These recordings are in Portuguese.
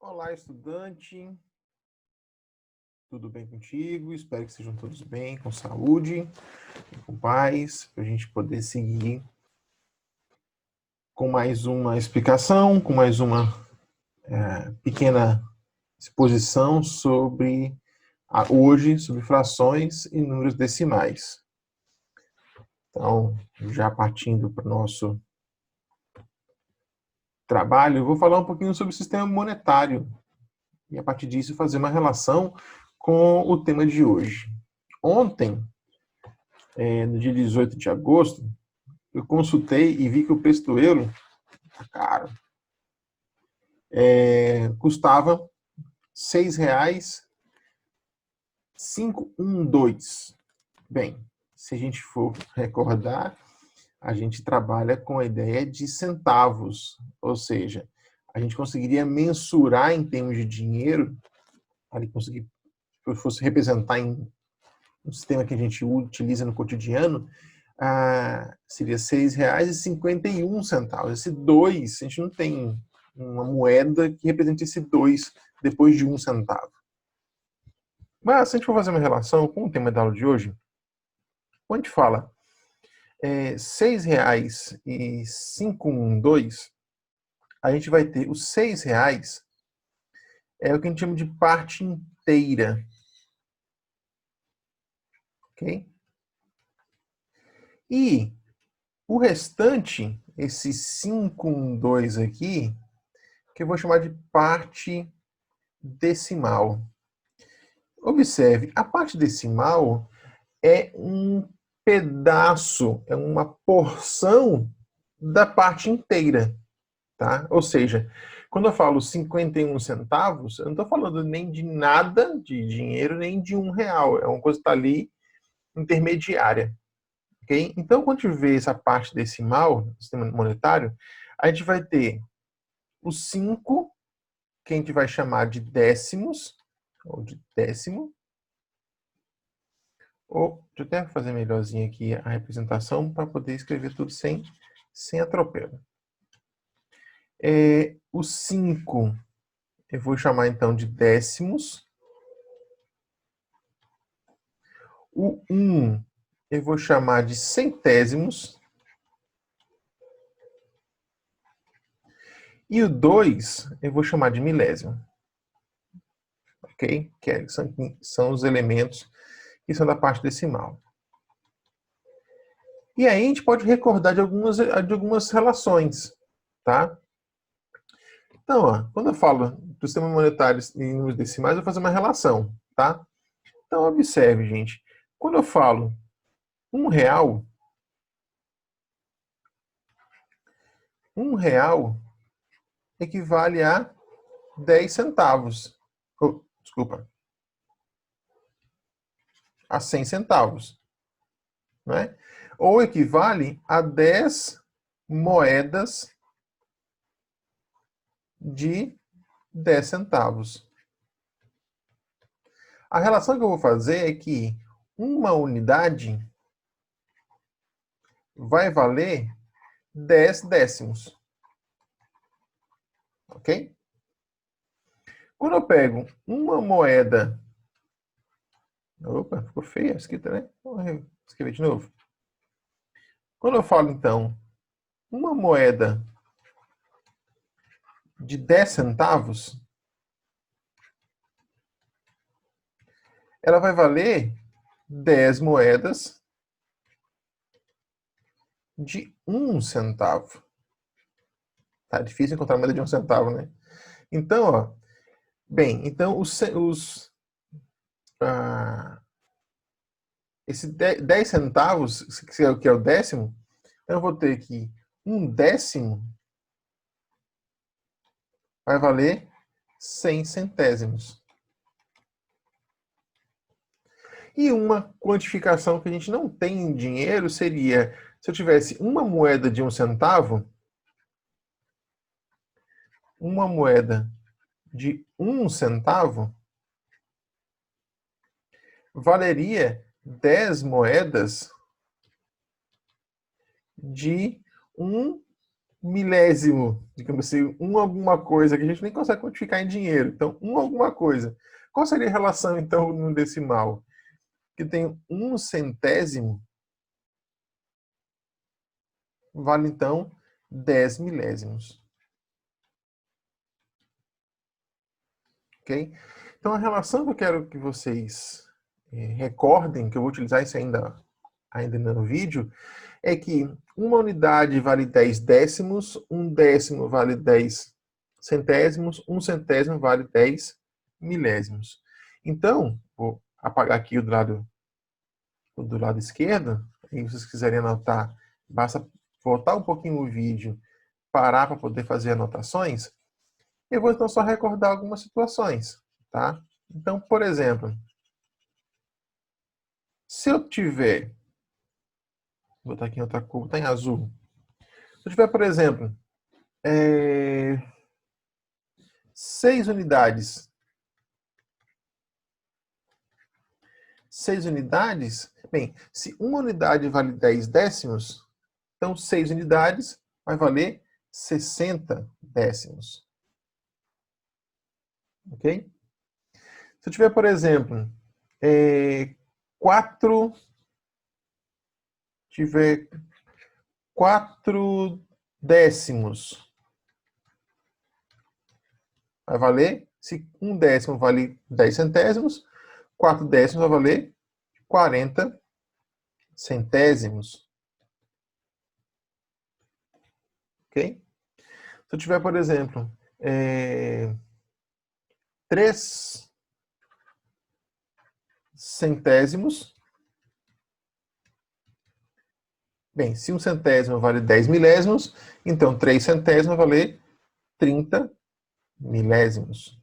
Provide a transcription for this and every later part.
Olá, estudante. Tudo bem contigo? Espero que sejam todos bem, com saúde, com paz, para a gente poder seguir com mais uma explicação, com mais uma pequena exposição sobre hoje sobre frações e números decimais. Então, já partindo para o nosso trabalho, eu vou falar um pouquinho sobre o sistema monetário e, a partir disso, fazer uma relação com o tema de hoje. Ontem, no dia 18 de agosto, eu consultei e vi que o preço do euro tá caro. Custava R$ 6,512. Bem, se a gente for recordar, a gente trabalha com a ideia de centavos, ou seja, a gente conseguiria mensurar em termos de dinheiro, para conseguir, se fosse representar em um sistema que a gente utiliza no cotidiano, seria R$ 6,51. Esse 2, a gente não tem uma moeda que represente esse 2 depois de 1 centavo. Mas, se a gente for fazer uma relação com o tema da aula de hoje, quando a gente fala R$ 6,512, a gente vai ter os R$ 6 é o que a gente chama de parte inteira. Ok? E o restante, esse 512 aqui, que eu vou chamar de parte decimal. Observe, a parte decimal é um pedaço, é uma porção da parte inteira, tá? Ou seja, quando eu falo 51 centavos, eu não estou falando nem de nada de dinheiro, nem de R$ 1. É uma coisa que está ali intermediária. Okay? Então, quando a gente vê essa parte decimal do sistema monetário, a gente vai ter os 5, que a gente vai chamar de décimos, ou de décimo. Deixa eu até fazer melhorzinho aqui a representação para poder escrever tudo sem atropelo. O 5 eu vou chamar então de décimos. O 1 eu vou chamar de centésimos. E o 2 eu vou chamar de milésimo. Ok? Que são os elementos que são da parte decimal. E aí a gente pode recordar de algumas relações, tá? Então, quando eu falo do sistema monetário em números decimais, eu vou fazer uma relação, tá? Então, observe, gente. Quando eu falo R$ 1, R$ 1 equivale a 10 centavos. Desculpa. A 100 centavos. Né? Ou equivale a 10 moedas de 10 centavos. A relação que eu vou fazer é que uma unidade vai valer 10 décimos. Ok? Quando eu pego uma moeda... Opa, ficou feia a escrita, né? Vou escrever de novo. Quando eu falo, então, uma moeda de 10 centavos, ela vai valer 10 moedas de 1 centavo. Tá difícil encontrar moeda de 1 centavo, né? Então, então esse 10 centavos, que é o décimo, então eu vou ter que 1 décimo vai valer 100 centésimos. E uma quantificação que a gente não tem em dinheiro seria, se eu tivesse uma moeda de 1 centavo, uma moeda de 1 centavo valeria 10 moedas de 1 milésimo, digamos assim, um alguma coisa, que a gente nem consegue quantificar em dinheiro. Então, um alguma coisa. Qual seria a relação, então, no decimal? Que tem um centésimo, vale, então, 10 milésimos. Ok? Então, a relação que eu quero que vocês recordem, que eu vou utilizar isso ainda no vídeo, é que uma unidade vale 10 décimos, um décimo vale 10 centésimos, um centésimo vale 10 milésimos. Então, vou apagar aqui o do lado esquerdo, e se vocês quiserem anotar, basta voltar um pouquinho o vídeo, parar para poder fazer anotações. Eu vou então só recordar algumas situações, tá? Então, por exemplo, se eu tiver, vou botar aqui em outra cor, está em azul. Se eu tiver, por exemplo, 6 unidades. 6 unidades? Bem, se uma unidade vale 10 décimos, então 6 unidades vai valer 60 décimos. Ok? Se eu tiver, por exemplo, 4 tiver 4 décimos, vai valer, se um décimo vale 10 centésimos, 4 décimos vai valer 40 centésimos. Ok? Se eu tiver, por exemplo, 3 centésimos, bem, se um centésimo vale 10 milésimos, então 3 centésimos vai valer 30 milésimos.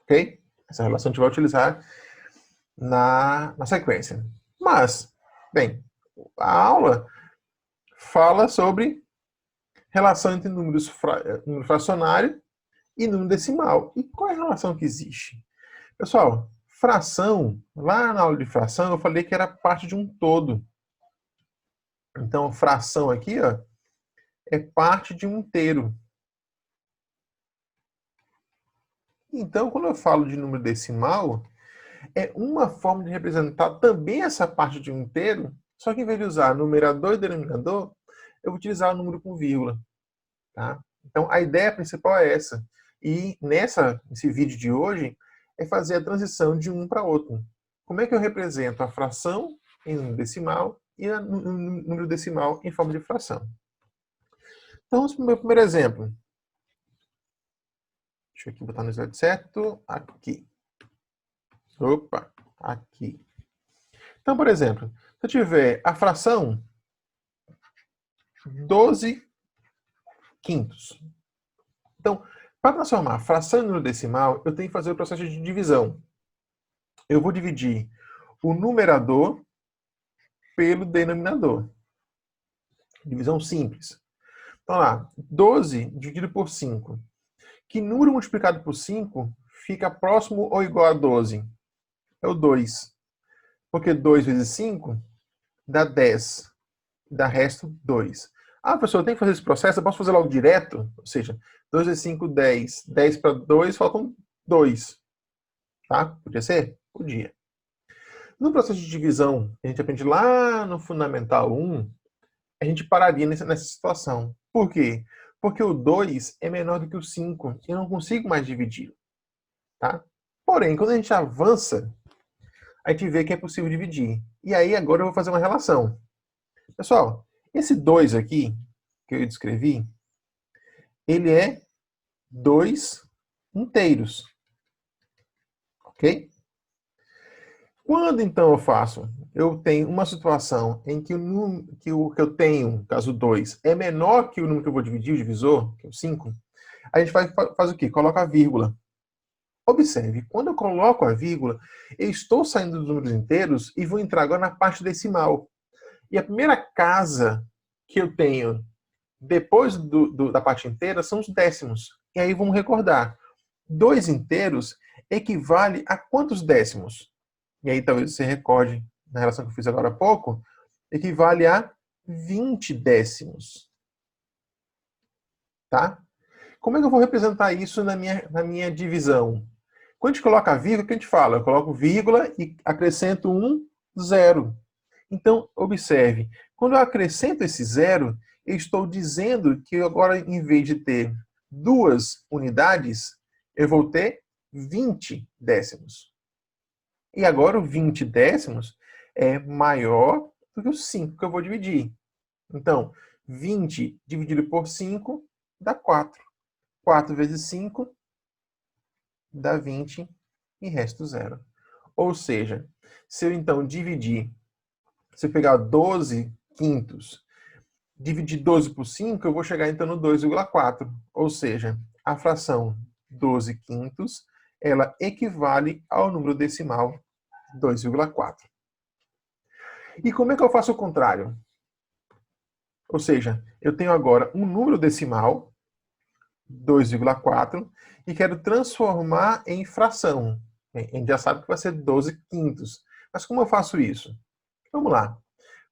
Ok? Essa relação a gente vai utilizar na sequência. Mas, bem, a aula fala sobre relação entre número fracionário e número decimal. E qual é a relação que existe? Pessoal, fração, lá na aula de fração, eu falei que era parte de um todo. Então, fração aqui, ó, é parte de um inteiro. Então, quando eu falo de número decimal, é uma forma de representar também essa parte de um inteiro, só que em vez de usar numerador e denominador, eu vou utilizar o número com vírgula. Tá? Então, a ideia principal é essa. E nesse vídeo de hoje, é fazer a transição de um para outro. Como é que eu represento a fração em número decimal e o número decimal em forma de fração? Então, vamos para o meu primeiro exemplo. Deixa eu aqui botar no slide certo. Aqui. Opa, aqui. Então, por exemplo, se eu tiver a fração 12 quintos. Então, para transformar a fração em número decimal, eu tenho que fazer o processo de divisão. Eu vou dividir o numerador pelo denominador. Divisão simples. Então lá, 12 dividido por 5. Que número multiplicado por 5 fica próximo ou igual a 12? É o 2. Porque 2 vezes 5 dá 10. Dá resto 2. Ah, professor, eu tenho que fazer esse processo, eu posso fazer logo direto? Ou seja, 2 vezes 5, 10. 10 para 2, faltam 2. Tá? Podia ser? Podia. No processo de divisão, que a gente aprende lá no Fundamental 1, a gente pararia nessa situação. Por quê? Porque o 2 é menor do que o 5. Eu não consigo mais dividir. Tá? Porém, quando a gente avança, a gente vê que é possível dividir. E aí, agora eu vou fazer uma relação. Pessoal, esse 2 aqui, que eu descrevi, ele é 2 inteiros. Ok? Quando, então, eu faço? Eu tenho uma situação em que o que eu tenho, caso 2, é menor que o número que eu vou dividir, o divisor, que é o 5, a gente faz o quê? Coloca a vírgula. Observe, quando eu coloco a vírgula, eu estou saindo dos números inteiros e vou entrar agora na parte decimal. E a primeira casa que eu tenho depois da parte inteira são os décimos. E aí vamos recordar. 2 inteiros equivale a quantos décimos? E aí talvez você recorde, na relação que eu fiz agora há pouco, equivale a 20 décimos. Tá? Como é que eu vou representar isso na minha divisão? Quando a gente coloca a vírgula, o que a gente fala? Eu coloco vírgula e acrescento um zero. Então, observe, quando eu acrescento esse zero, eu estou dizendo que agora, em vez de ter 2 unidades, eu vou ter 20 décimos. E agora o 20 décimos é maior do que o 5 que eu vou dividir. Então, 20 dividido por 5 dá 4. 4 vezes 5 dá 20 e resta 0. Ou seja, se eu então dividir, se eu pegar 12 quintos, dividir 12 por 5, eu vou chegar então no 2,4. Ou seja, a fração 12 quintos, ela equivale ao número decimal 2,4. E como é que eu faço o contrário? Ou seja, eu tenho agora um número decimal, 2,4, e quero transformar em fração. A gente já sabe que vai ser 12 quintos. Mas como eu faço isso? Vamos lá.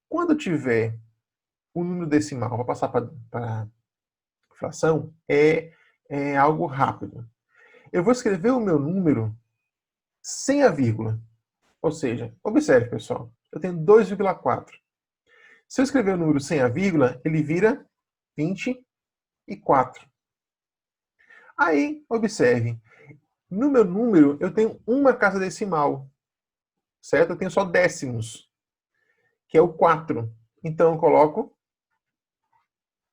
Quando eu tiver o número decimal para passar para fração, é algo rápido. Eu vou escrever o meu número sem a vírgula. Ou seja, observe, pessoal, eu tenho 2,4. Se eu escrever o número sem a vírgula, ele vira 24. Aí, observe, no meu número eu tenho uma casa decimal, certo? Eu tenho só décimos, que é o 4. Então eu coloco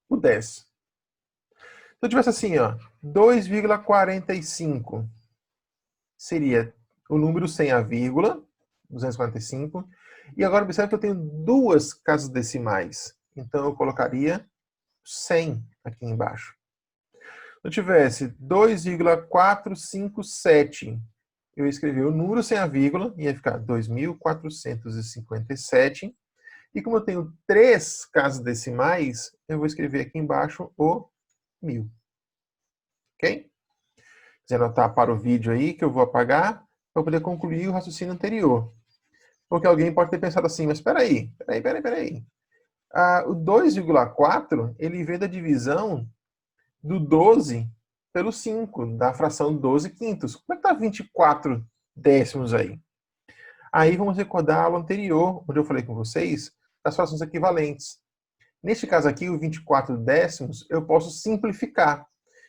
o 10. Se eu tivesse assim, ó, 2,45 seria o número sem a vírgula, 245. E agora observe que eu tenho 2 casas decimais. Então eu colocaria 100 aqui embaixo. Se eu tivesse 2,457, eu escrevi o número sem a vírgula, ia ficar 2.457. E como eu tenho 3 casas decimais, eu vou escrever aqui embaixo o 1000. Ok? Se anotar para o vídeo aí, que eu vou apagar, para poder concluir o raciocínio anterior. Porque alguém pode ter pensado assim, mas espera aí. O 2,4, ele vem da divisão do 12 pelo 5, da fração 12 quintos. Como é que está 24 décimos aí? Aí vamos recordar a aula anterior, onde eu falei com vocês das frações equivalentes. Neste caso aqui, o 24 décimos, eu posso simplificar.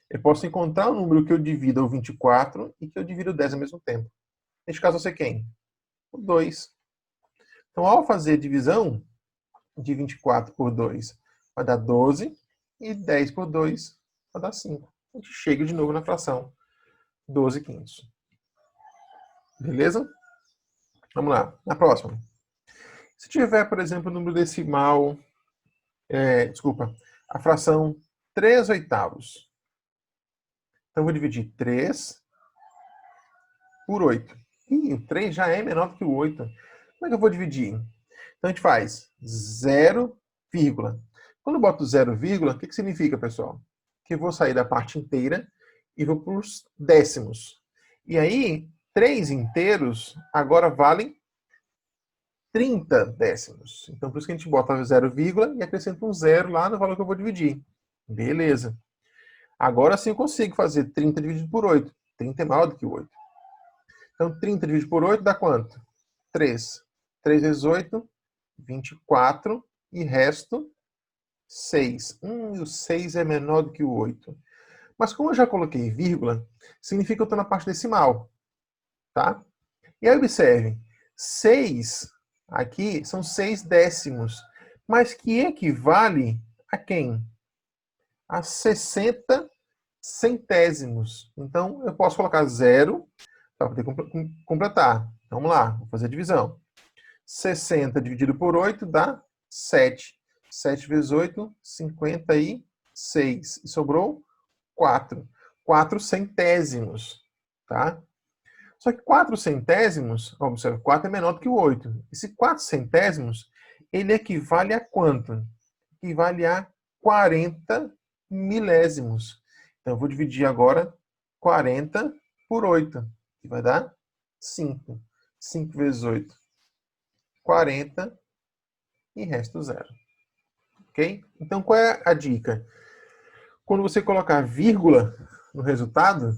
Eu posso encontrar um número que eu divida o 24 e que eu divida o 10 ao mesmo tempo. Neste caso, eu sei quem? O 2. Então, ao fazer a divisão de 24 por 2, vai dar 12, e 10 por 2 vai dar 5. A gente chega de novo na fração 12 quintos. Beleza? Vamos lá, na próxima. Se tiver, por exemplo, o número decimal, a fração 3 oitavos. Então, eu vou dividir 3 por 8. Ih, o 3 já é menor do que o 8. Como é que eu vou dividir? Então, a gente faz 0, vírgula. Quando eu boto 0, vírgula, o que significa, pessoal? Que eu vou sair da parte inteira e vou para os décimos. E aí, 3 inteiros agora valem 30 décimos. Então, por isso que a gente bota 0, vírgula e acrescenta um 0 lá no valor que eu vou dividir. Beleza. Agora sim eu consigo fazer 30 dividido por 8. 30 é maior do que o 8. Então, 30 dividido por 8 dá quanto? 3. 3 vezes 8, 24. E resto, 6. E o 6 é menor do que o 8. Mas como eu já coloquei vírgula, significa que eu estou na parte decimal. Tá? E aí observe, 6 aqui são 6 décimos. Mas que equivale a quem? A 60 centésimos. Então, eu posso colocar 0 para poder completar. Vamos lá, vou fazer a divisão. 60 dividido por 8 dá 7. 7 vezes 8, 56. E sobrou 4. 4 centésimos. Tá? Só que 4 centésimos, observe, 4 é menor do que o 8. Esse 4 centésimos, ele equivale a quanto? Equivale a 40 milésimos. Então, eu vou dividir agora 40 por 8, que vai dar 5. 5 vezes 8, 40, e resta 0. ok? Então, qual é a dica? Quando você colocar vírgula no resultado,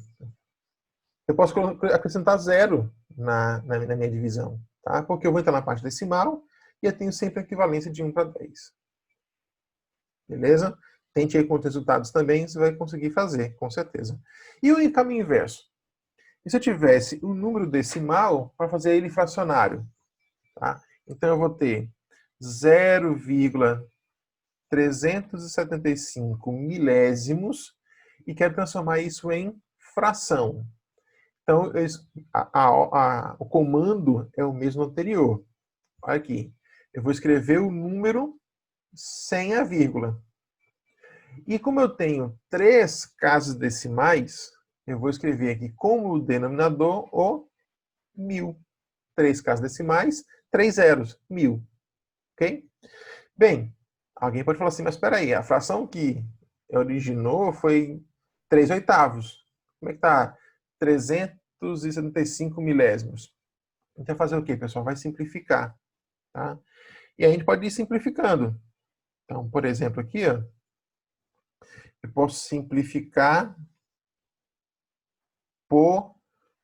eu posso acrescentar 0 na minha divisão, tá? Porque eu vou entrar na parte decimal e eu tenho sempre a equivalência de 1 para 10. Beleza? Tente aí com os resultados também, você vai conseguir fazer, com certeza. E o caminho inverso? E se eu tivesse um número decimal para fazer ele fracionário? Tá? Então, eu vou ter 0,375 milésimos e quero transformar isso em fração. Então, o comando é o mesmo anterior. Olha aqui. Eu vou escrever o número sem a vírgula. E como eu tenho 3 casas decimais, eu vou escrever aqui como denominador o 1000. 3 casas decimais, 3 zeros, 1000. Ok? Bem, alguém pode falar assim, mas espera aí, a fração que originou foi 3 oitavos. Como é que está? 375 milésimos. Então, fazer o quê, pessoal? Vai simplificar. Tá? E a gente pode ir simplificando. Então, por exemplo, aqui, ó, eu posso simplificar por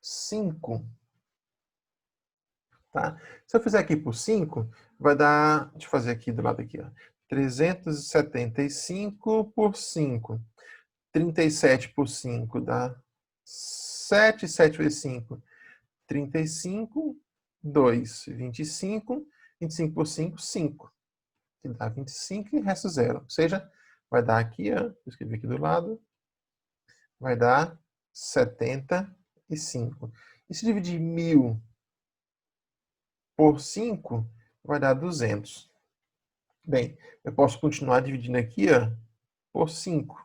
5. Tá? Se eu fizer aqui por 5, vai dar... Deixa eu fazer aqui do lado aqui. Ó, 375 por 5. 37 por 5 dá 7. 7 vezes 5, 35. 2, 25. 25 por 5, 5. Que dá 25 e resta 0. Ou seja, vai dar aqui, ó, vou escrever aqui do lado, vai dar 75. E se dividir 1000 por 5, vai dar 200. Bem, eu posso continuar dividindo aqui, ó, por 5.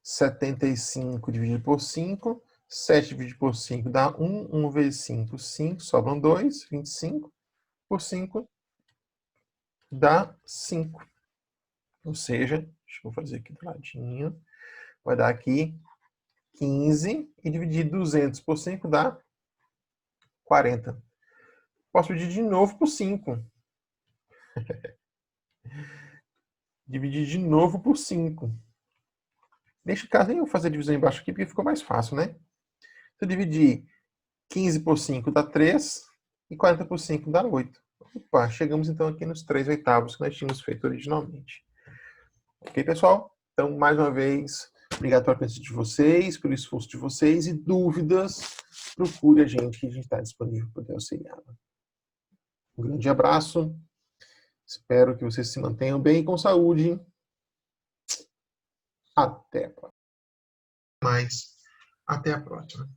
75 dividido por 5. 7 dividido por 5 dá 1. 1 vezes 5, 5. Sobram 2. 25 por 5 dá 5. Ou seja, deixa eu fazer aqui do ladinho. Vai dar aqui 15. E dividir 200 por 5 dá 40. Posso dividir de novo por 5. Dividir de novo por 5. Neste caso, nem eu vou fazer a divisão embaixo aqui, porque ficou mais fácil, né? Se eu dividir 15 por 5 dá 3. E 40 por 5 dá 8. Opa, chegamos então aqui nos 3 oitavos que nós tínhamos feito originalmente. Ok, pessoal? Então, mais uma vez, obrigado pela presença de vocês, pelo esforço de vocês. E dúvidas, procure a gente, que a gente está disponível para poder auxiliar. Um grande abraço. Espero que vocês se mantenham bem e com saúde. Até a próxima. Até a próxima.